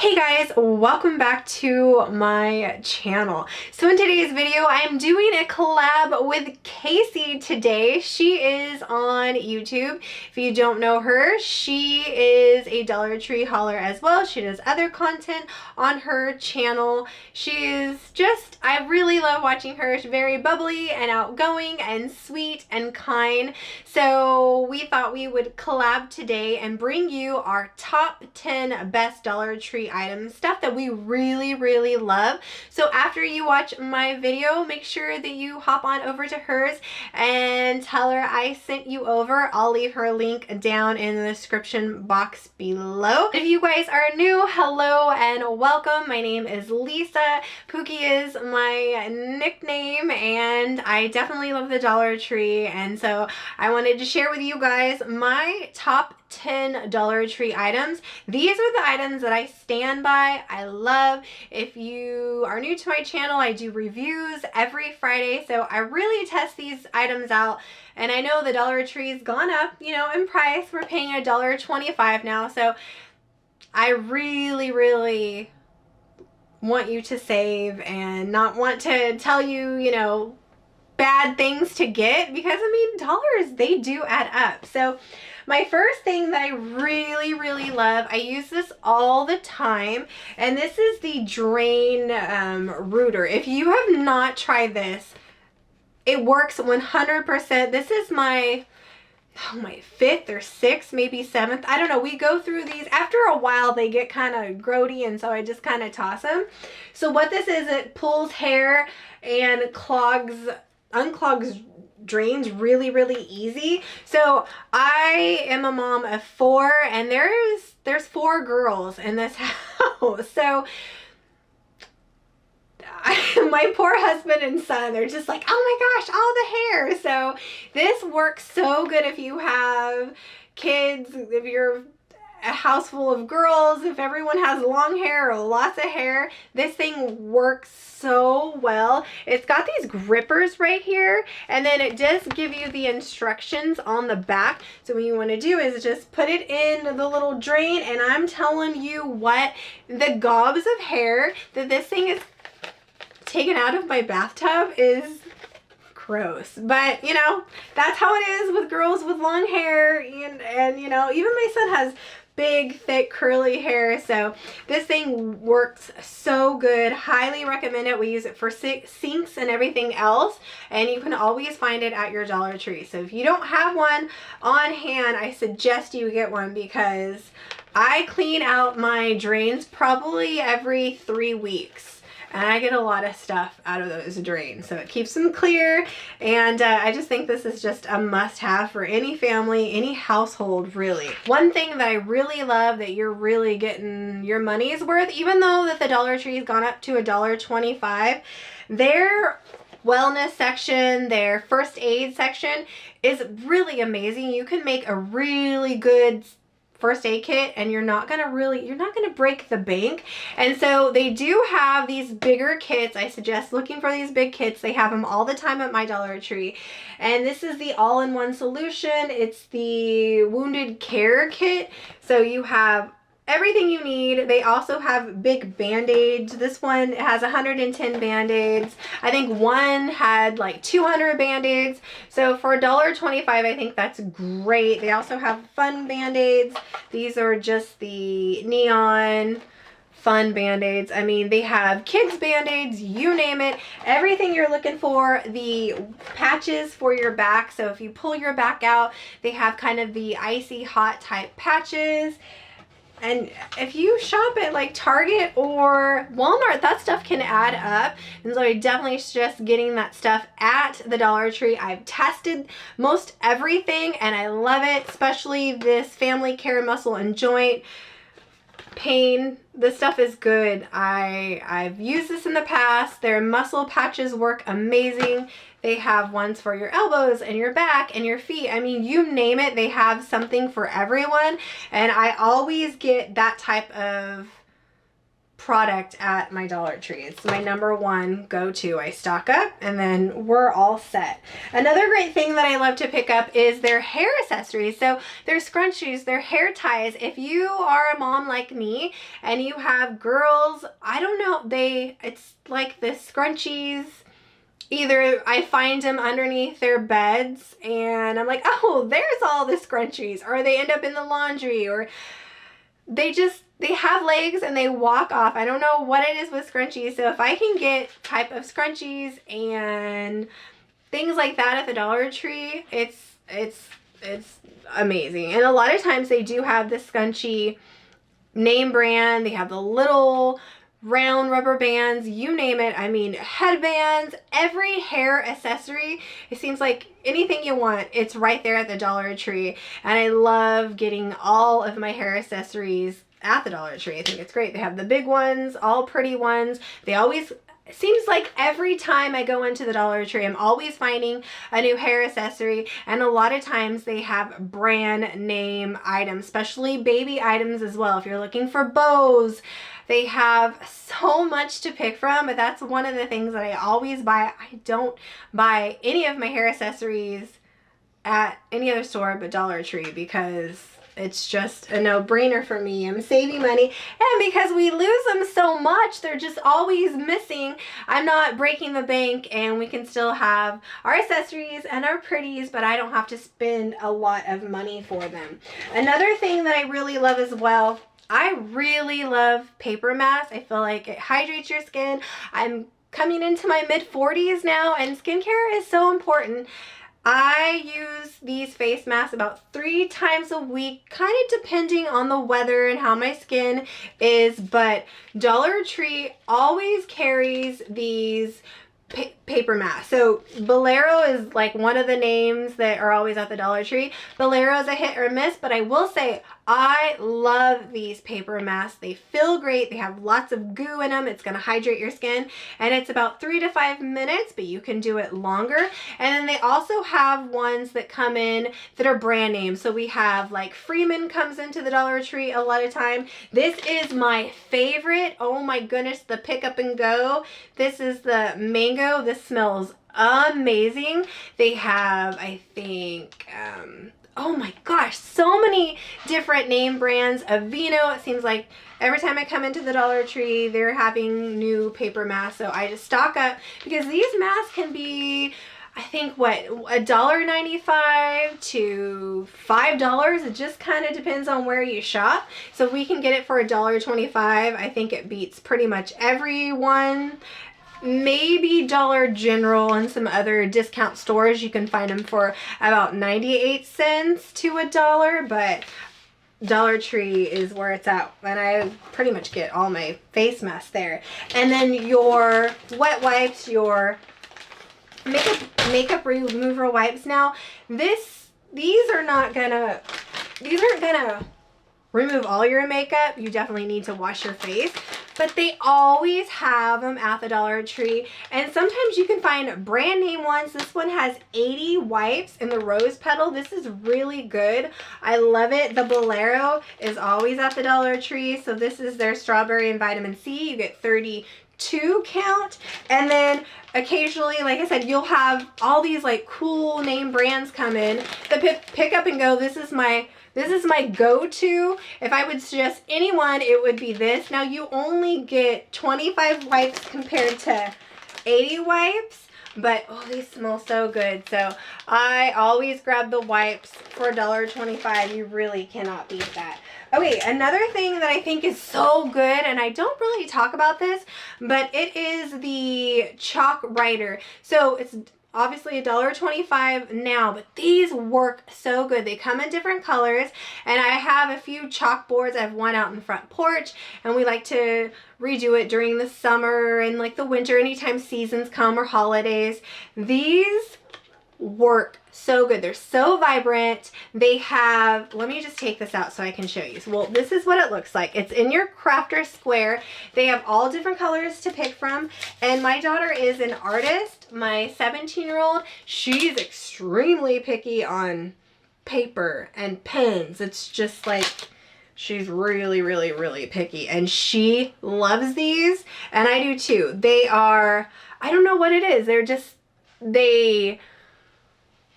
Hey guys, welcome back to my channel. So in today's video, I am doing a collab with Casey today. She is on YouTube. If you don't know her, she is a Dollar Tree hauler as well. She does other content on her channel. She is just, I really love watching her. She's very bubbly and outgoing and sweet and kind. So we thought we would collab today and bring you our top 10 best Dollar Tree items, stuff that we really love. So after you watch my video, make sure that you hop on over to hers and tell her I sent you over. I'll leave her link down in the description box below. If you guys are new, hello and welcome. My name is Lisa. Pookie is my nickname, and I definitely love the Dollar Tree, and so I wanted to share with you guys my top 10 Dollar Tree items. These are the items that I stand by, I love. If you are new to my channel, I do reviews every Friday, so I really test these items out. And I know the Dollar Tree's gone up, you know, in price. We're paying $1.25 now, so I really want you to save and not want to tell you, you know, bad things to get, because I mean, dollars, they do add up. So my first thing that I really love, I use this all the time, and this is the drain rooter. If you have not tried this, it works 100%. This is my fifth or sixth, maybe seventh. I don't know. We go through these. After a while, they get kind of grody, and so I just kind of toss them. So what this is, it pulls hair and unclogs drains really easy. So I am a mom of 4, and there's 4 girls in this house. So my poor husband and son, they're just like, oh my gosh, all the hair. So this works so good if you have kids, if you're a house full of girls, if everyone has long hair or lots of hair. This thing works so well. It's got these grippers right here, and then it does give you the instructions on the back. So what you want to do is just put it in the little drain, and I'm telling you what, the gobs of hair that this thing is taken out of my bathtub is gross. But you know, that's how it is with girls with long hair, and you know, even my son has big, thick, curly hair. So this thing works so good. Highly recommend it. We use it for sinks and everything else, and you can always find it at your Dollar Tree. So if you don't have one on hand, I suggest you get one, because I clean out my drains probably every 3 weeks. And I get a lot of stuff out of those drains, so it keeps them clear. And I just think this is just a must-have for any family, any household, really. One thing that I really love that you're really getting your money's worth, even though that the Dollar Tree's gone up to $1.25, their wellness section, their first aid section is really amazing. You can make a really good first aid kit, and you're not gonna break the bank. And so they do have these bigger kits. I suggest looking for these big kits. They have them all the time at my Dollar Tree, and this is the all-in-one solution. It's the wounded care kit, so you have everything you need. They also have big band-aids. This one has 110 band-aids. I think one had like 200 band-aids. So for $1.25, I think that's great. They also have fun band-aids. These are just the neon fun band-aids. I mean, they have kids band-aids, you name it, everything you're looking for. The patches for your back, so if you pull your back out, they have kind of the icy hot type patches. And if you shop at like Target or Walmart, that stuff can add up. And so I definitely suggest getting that stuff at the Dollar Tree. I've tested most everything and I love it, especially this family care muscle and joint pain. This stuff is good. I've used this in the past. Their muscle patches work amazing. They have ones for your elbows and your back and your feet. I mean, you name it, they have something for everyone. And I always get that type of product at my Dollar Tree. It's my #1 go-to. I stock up and then we're all set. Another great thing that I love to pick up is their hair accessories. So their scrunchies, their hair ties. If you are a mom like me and you have girls, I don't know, it's like the scrunchies. Either I find them underneath their beds and I'm like, oh, there's all the scrunchies, or they end up in the laundry, or they have legs and they walk off. I don't know what it is with scrunchies. So if I can get type of scrunchies and things like that at the Dollar Tree, it's amazing. And a lot of times they do have the scrunchie name brand. They have the little round rubber bands, you name it. I mean, headbands, every hair accessory. It seems like anything you want, it's right there at the Dollar Tree. And I love getting all of my hair accessories at the Dollar Tree. I think it's great. They have the big ones, all pretty ones. They always, it seems like every time I go into the Dollar Tree, I'm always finding a new hair accessory, and a lot of times they have brand name items, especially baby items as well. If you're looking for bows, they have so much to pick from, but that's one of the things that I always buy. I don't buy any of my hair accessories at any other store but Dollar Tree because it's just a no-brainer for me. I'm saving money, and because we lose them so much, they're just always missing. I'm not breaking the bank, and we can still have our accessories and our pretties, but I don't have to spend a lot of money for them. Another thing that I really love as well, I really love paper masks. I feel like it hydrates your skin. I'm coming into my mid-40s now, and skincare is so important. I use these face masks about 3 times a week, kind of depending on the weather and how my skin is, but Dollar Tree always carries these paper mask. So Bolero is like one of the names that are always at the Dollar Tree. Bolero is a hit or miss, but I will say I love these paper masks. They feel great. They have lots of goo in them. It's going to hydrate your skin, and it's about 3 to 5 minutes, but you can do it longer. And then they also have ones that come in that are brand names. So we have like Freeman comes into the Dollar Tree a lot of time. This is my favorite. Oh my goodness, the pick up and go. This is the mango. This smells amazing. They have, I think, oh my gosh, so many different name brands. Aveeno, it seems like every time I come into the Dollar Tree, they're having new paper masks. So I just stock up because these masks can be, I think, what, $1.95 to $5. It just kind of depends on where you shop. So if we can get it for $1.25, I think it beats pretty much everyone. Maybe Dollar General and some other discount stores, you can find them for about 98 cents to $1, but Dollar Tree is where it's at, and I pretty much get all my face masks there. And then your wet wipes, your makeup remover wipes. Now these aren't gonna remove all your makeup. You definitely need to wash your face, but they always have them at the Dollar Tree, and sometimes you can find brand name ones. This one has 80 wipes in the rose petal. This is really good. I love it. The Bolero is always at the Dollar Tree, so this is their strawberry and vitamin C. You get 32 count, and then occasionally, like I said, you'll have all these like cool name brands come in. The pick up and go, this is my go-to. If I would suggest anyone, it would be this. Now you only get 25 wipes compared to 80 wipes, but oh, these smell so good. So I always grab the wipes for $1.25. You really cannot beat that. Okay, another thing that I think is so good, and I don't really talk about this, but it is the chalk writer. So it's obviously $1.25 now, but these work so good. They come in different colors, and I have a few chalkboards. I have one out in the front porch, and we like to redo it during the summer and like the winter, anytime seasons come or holidays. These work so good. They're so vibrant. They have, let me just take this out so I can show you. So, well, this is what it looks like. It's in your crafter square. They have all different colors to pick from, and my daughter is an artist. My 17-year-old, she's extremely picky on paper and pens. It's just like She's really, really, really picky, and she loves these, and I do too. They are, I don't know what it is.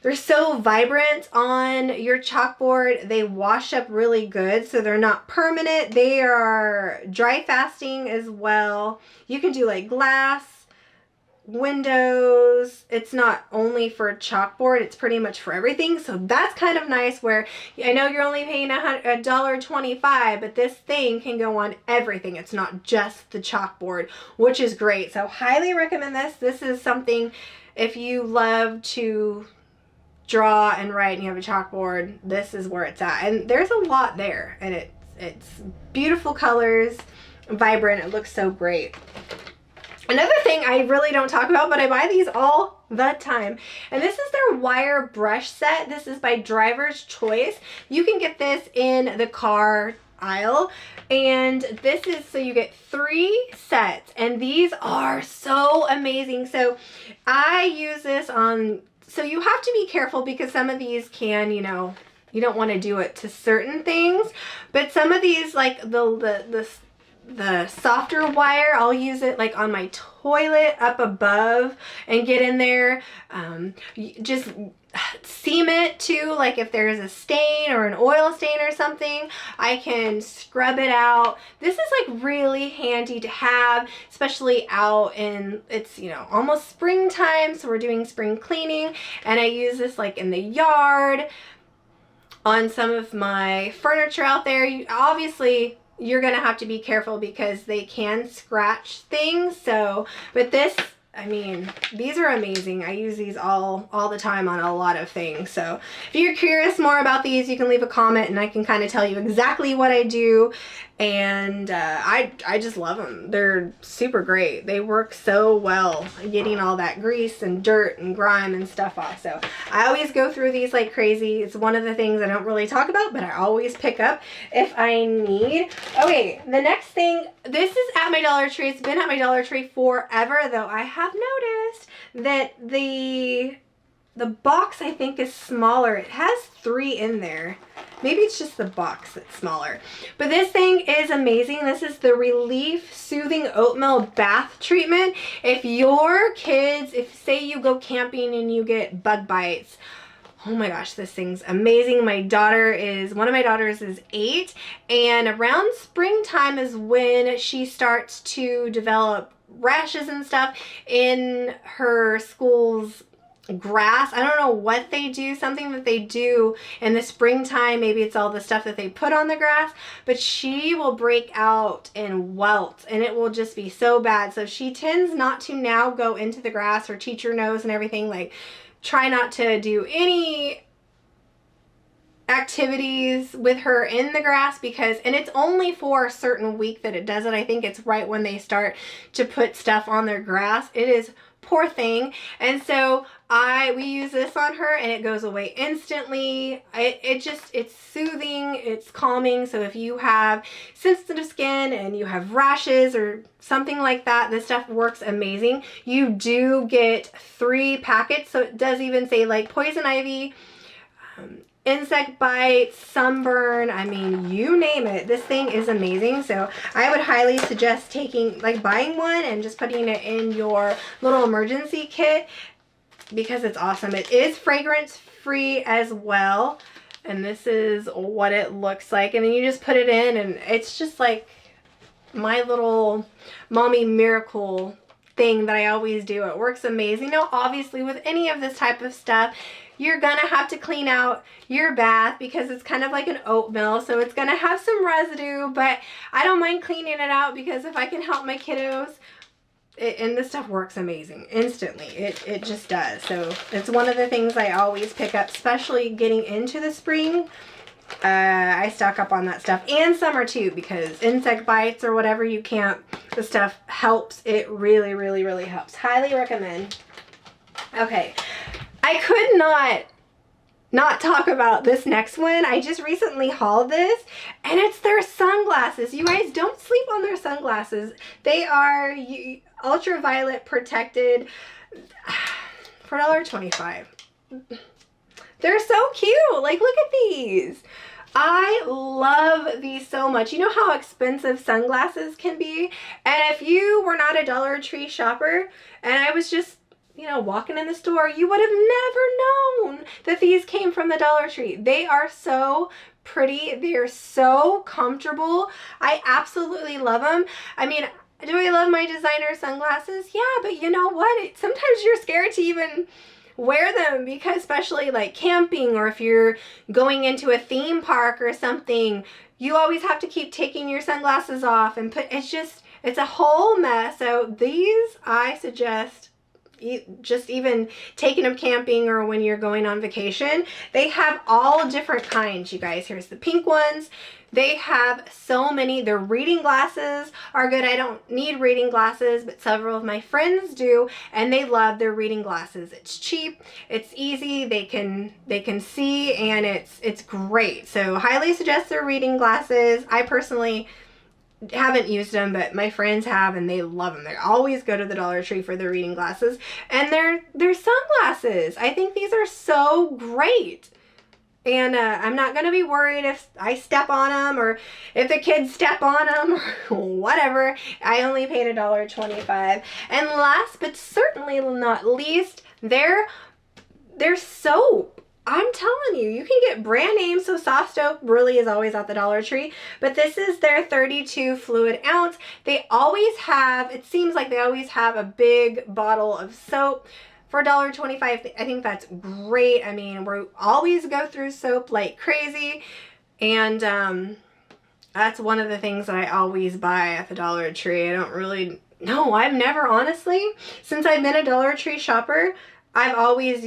They're so vibrant on your chalkboard. They wash up really good, so they're not permanent. They are dry fasting as well. You can do like glass, windows. It's not only for chalkboard, it's pretty much for everything. So that's kind of nice, where I know you're only paying $1.25, but this thing can go on everything. It's not just the chalkboard, which is great. So highly recommend this. This is something, if you love to draw and write and you have a chalkboard, this is where it's at. And there's a lot there, and it's beautiful colors, vibrant. It looks so great. Another thing I really don't talk about, but I buy these all the time, and this is their wire brush set. This is by Driver's Choice. You can get this in the car aisle, and this is, so you get 3 sets, and these are so amazing. So I use this on, so you have to be careful because some of these can, you know, you don't want to do it to certain things, but some of these, like the softer wire, I'll use it like on my toilet up above and get in there. Just seam it too, like if there's a stain or an oil stain or something, I can scrub it out. This is like really handy to have, especially out in, it's, you know, almost springtime, so we're doing spring cleaning, and I use this like in the yard, on some of my furniture out there. Obviously you're gonna have to be careful because they can scratch things. So, but this, I mean, these are amazing. I use these all the time on a lot of things. So if you're curious more about these, you can leave a comment and I can kind of tell you exactly what I do. And I just love them. They're super great. They work so well, getting all that grease and dirt and grime and stuff off. So I always go through these like crazy. It's one of the things I don't really talk about, but I always pick up if I need. Okay, the next thing, this is at my Dollar Tree. It's been at my Dollar Tree forever, though I have noticed that the box, I think, is smaller. It has 3 in there. Maybe it's just the box that's smaller. But this thing is amazing. This is the Relief Soothing Oatmeal Bath Treatment. If your kids, if say you go camping and you get bug bites, oh my gosh, this thing's amazing. One of my daughters is 8, and around springtime is when she starts to develop rashes and stuff in her school's grass. I don't know what they do, something that they do in the springtime. Maybe it's all the stuff that they put on the grass, but she will break out in welts and it will just be so bad. So she tends not to now go into the grass. Her teacher knows and everything, like, try not to do any activities with her in the grass, because, and it's only for a certain week that it does it. I think it's right when they start to put stuff on their grass. It is, poor thing. And so we use this on her and it goes away instantly. It's soothing, it's calming. So if you have sensitive skin and you have rashes or something like that, this stuff works amazing. You do get 3 packets. So it does even say like poison ivy, insect bites, sunburn, I mean, you name it. This thing is amazing. So I would highly suggest buying one and just putting it in your little emergency kit, because it's awesome. It is fragrance free as well. And this is what it looks like. And then you just put it in and it's just like my little mommy miracle thing that I always do. It works amazing. Now, obviously with any of this type of stuff, you're gonna have to clean out your bath because it's kind of like an oatmeal, so it's gonna have some residue, but I don't mind cleaning it out because if I can help my kiddos, and this stuff works amazing instantly. It just does. So it's one of the things I always pick up, especially getting into the spring. I stock up on that stuff, and summer too, because insect bites or whatever you can't, the stuff helps. It really, really, really helps. Highly recommend. Okay. I could not talk about this next one. I just recently hauled this, and it's their sunglasses. You guys, don't sleep on their sunglasses. They are ultraviolet protected for $1.25. They're so cute. Like, look at these. I love these so much. You know how expensive sunglasses can be? And if you were not a Dollar Tree shopper and I was just, you know, walking in the store, you would have never known that these came from the Dollar Tree. They are so pretty. They are so comfortable. I absolutely love them. I mean, do I love my designer sunglasses? Yeah, but you know what? Sometimes you're scared to even wear them, because especially like camping, or if you're going into a theme park or something, you always have to keep taking your sunglasses off and it's a whole mess. So these, I suggest just even taking them camping or when you're going on vacation. They have all different kinds, you guys. Here's the pink ones. They have so many. Their reading glasses are good. I don't need reading glasses, but several of my friends do, and they love their reading glasses. It's cheap, it's easy, they can see, and it's great. So highly suggest their reading glasses. I personally haven't used them, but my friends have, and they love them. They always go to the Dollar Tree for their reading glasses, and they're sunglasses. I think these are so great. And I'm not going to be worried if I step on them or if the kids step on them or whatever. I only paid $1.25. And last but certainly not least, their soap. I'm telling you, you can get brand names. So Soft Soap really is always at the Dollar Tree, but this is their 32 fluid ounce. They always have, it seems like they always have a big bottle of soap. For $1.25, I think that's great. I mean, we always go through soap like crazy, and that's one of the things that I always buy at the Dollar Tree. I don't really, no, I've never, honestly, since I've been a Dollar Tree shopper, I've always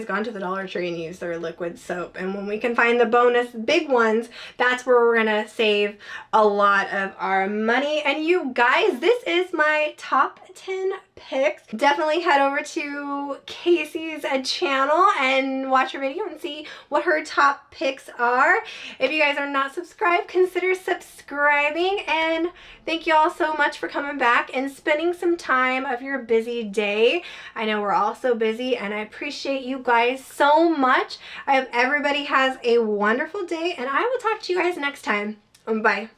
gone to the Dollar Tree and used their liquid soap. And when we can find the bonus big ones, that's where we're gonna save a lot of our money. And you guys, this is my top 10 picks. Definitely head over to Casey's channel and watch her video and see what her top picks are. If you guys are not subscribed, consider subscribing. And thank you all so much for coming back and spending some time of your busy day. I know we're all so busy, and I appreciate you guys so much. I hope everybody has a wonderful day, and I will talk to you guys next time. Bye.